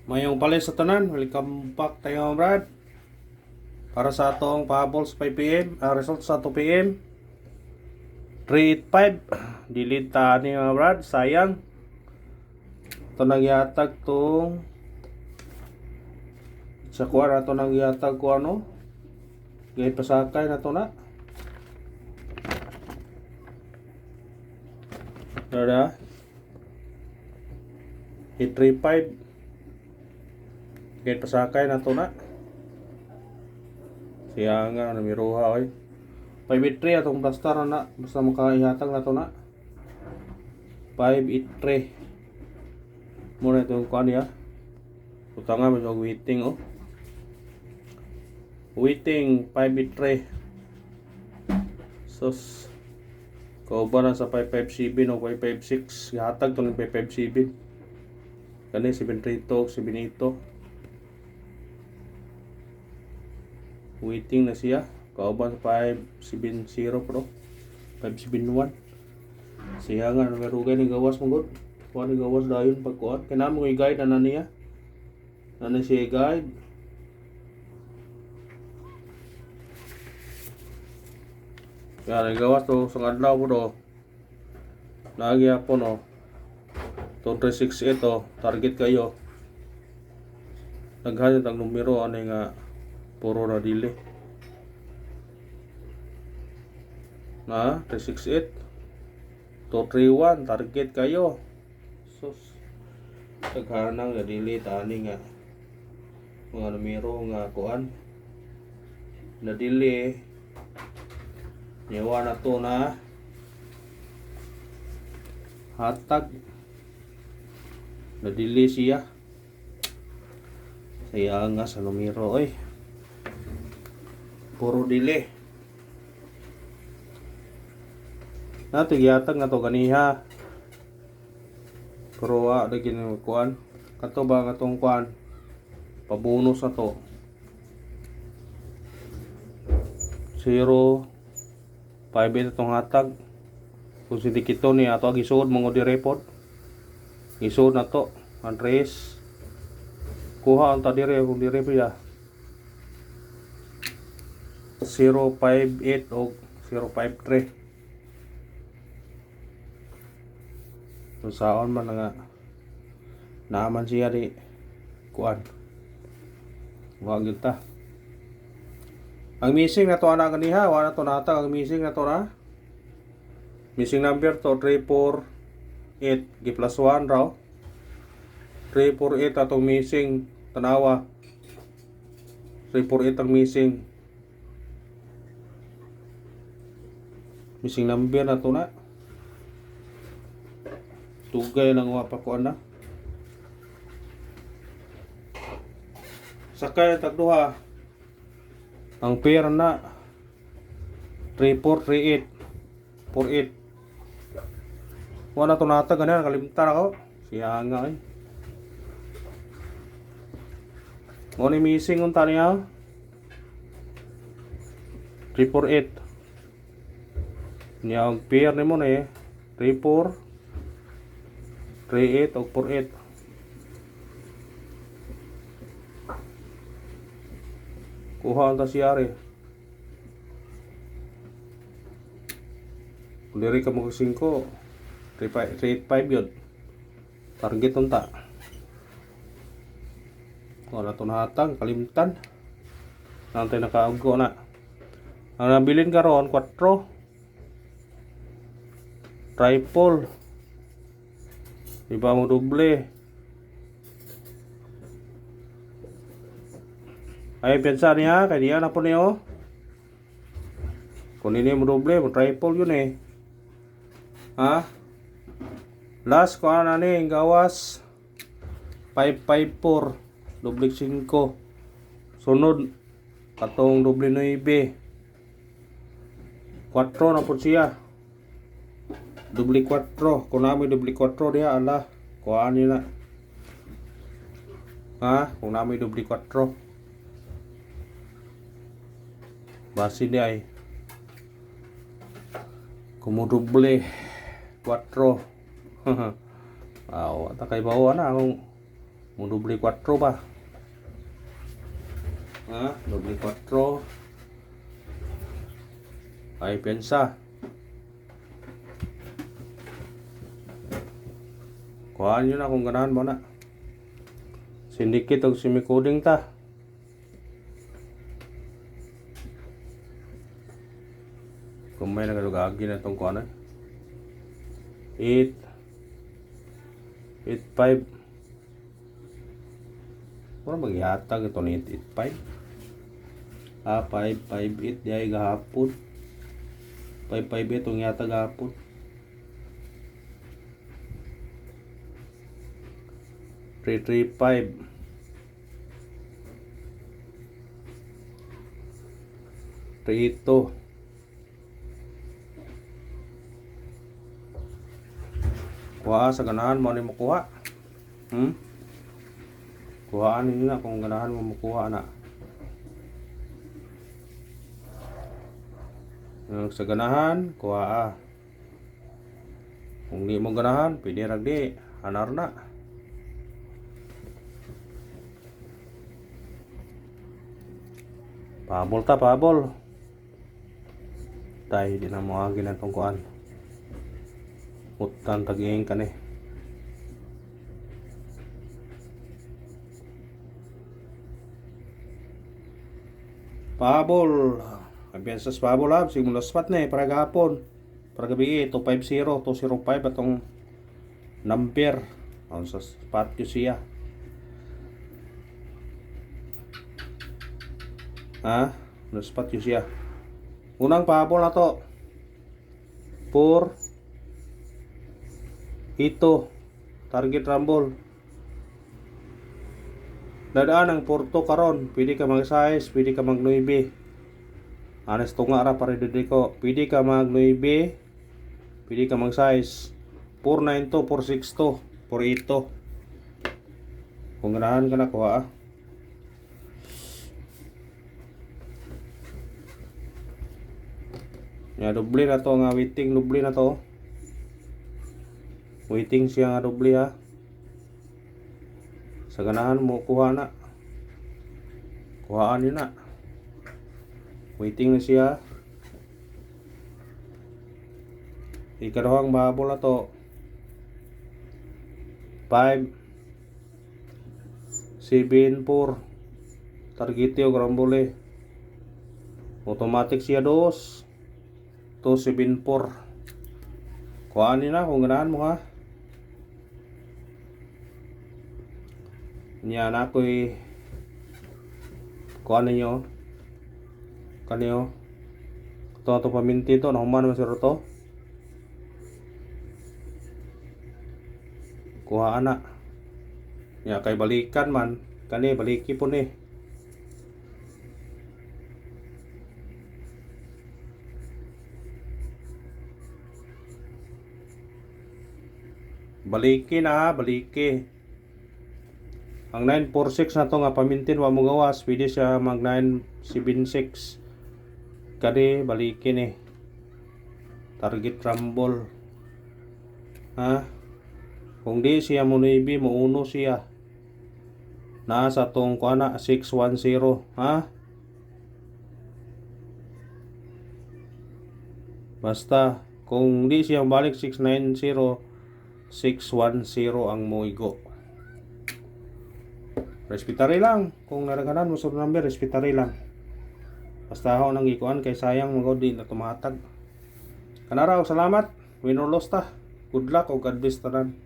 Mayong pala sa tanan, welcome back tayo mga brad. Para sa atong pahabol sa 5pm, result sa 2pm 385. Delete ta ni mga brad, sayang. Ito nagyatag tong sa kuha na ito nagyatag ko ano. Gaya pasakay na ito na. Dada 835. Gaya pasakay na ito na. Siya nga, namiruha oy. 583 atong plastar na. Basta makaihatag na ito na. 583. Muna itong kuha niya. Utanga mo yung waiting oh. Waiting 583. Sus. Kauba na sa 557 o 556. Ihatag ito ng 557. Kani 732, 782. Waiting na siya. Kauban sa 570 pro. 571. Siya nga namerugay ni gawas mo god. Kuha ni gawas dayon pagkuhan. Kaya naman yung guide na niya. Ano siya guide. Kaya nagawas to sa adlaw po do. Lagi po no. 2368 to. Target kayo. Naghanit ang numero ano nga puro na dili. Na 368 231 target kayo. Sus. Taghanang na dili tani nga mga numero nga kuan. Na dili. Nyawa na to na hatag. Na dili siya. Saya nga sa numero oy. Puro dili. Tigyatag na to ganiha. Pero ada gini kuan. Kato ba nga tong kuan? Pabonus na to. 0 5 itong hatag. Kung sindikito ni ato gisud mga di-report. Gisud na to. Andres. Kuha ang tadire kung di-report ya. 058 o 053. So saon man nga naaman siya di kuan. Wa gyud ta. Ang missing na to ana kaniha, wa na to natag ang missing na to na. Missing number to 348 gi plus 1 raw. 348 atong missing tanawa. 348 ang missing. Missing number na to na. Tugay lang wa pa ko na. Sakay tagduha. Ang pair na 3438 48. Wala to natag ganyan kalimtan ako. Siya nga eh. Mo ni missing unta niya. 348. Niya ang pair ni mo na eh 34 38 o 48. Kuha ang tasyari. Kung diri ka mo 5 385 yun. Target unta. Wala to nahatag kalimtan. Nantay nakaago na. Ang nabilin karon 4 triple. Di ba mo doble? Ay pensa niya kay diya na po niyo. Kung ini mo doble, mo triple yun eh. Ha? Last ko na ni gawas 554 doble 5. Sunod katong doble 9. 4 na po siya. Doble 4. Kung namin doble 4 diya, ala. Kuhaan nyo na. Ha? Kung namin doble 4. Basi di ay. Kung mo doble 4. Wow, takay bawa na. Kung Mo doble 4 ba? Ha? Doble 4. Ay pensa. Kuhaan nyo na kung ganahan mo na. Sindikit o semi-coding ta. Kung may nagalugagi na itong kuhaan 8 8-5. Wala magyatag ito ni 8-5. 5-5-8 di ay gahapon. 5-5 itong yatag gahapon. 3-3-5. 3-2. Kuha sa ganahan mo ni mo kuha. Kuhaan nyo na kung ganahan mo makuha na. Sa ganahan, kuha. Kung di mo ganahan, pwede ragdi. Anar na. Pabol ta, pabol. Tayo di na mo agin ang tungkuan. Utan taging ka ni. Pabol. Ambiensas pabol ha. Simula spot na para gahapon. Para gabi 250, 205 atong number. Ang sa spot ko siya. Ha? No spot ko siya. Unang pabol na to. 4. Ito. Target rumble. Dadaan ang porto karon, pwede ka mag-size, pwede ka mag-9. Anes tunga ra pare didi ko. Pwede ka mag-9, pwede ka mag-size. 492, 462, 482. Kung ganahan ka na kuha. Ya doble na to nga waiting, doble na to. Waiting siya nga doble ha. Sa ganahan mo kuha na. Kuhaan yun na. Waiting na siya. Ikaduhang mahabol na to. 5 7 4. Target yung grambole. Automatic siya 2 7 4. Kuhaan yun na kung ganahan mo ha. Niya na ako'y kuha ninyo kanyo ito paminti to nahuman naman siro to kuha na niya kay balikan man kani baliki po ni baliki na ha baliki. Ang 946 na to nga pamintin wa mo gawas, pwede siya mag 976. Kani balikin eh. Target rumble. Ha? Kung di siya mo naibi, mo uno siya. Nasa tong kuana 610, ha? Basta kung di siya balik 690, 610 ang moigo. Respetary lang. Kung naraganan mo sa number, respetary lang. Basta ako nang ikuan kay sayang mga di na tumatag. Kanaraw, salamat. Win or loss ta. Good luck o God bless tanan.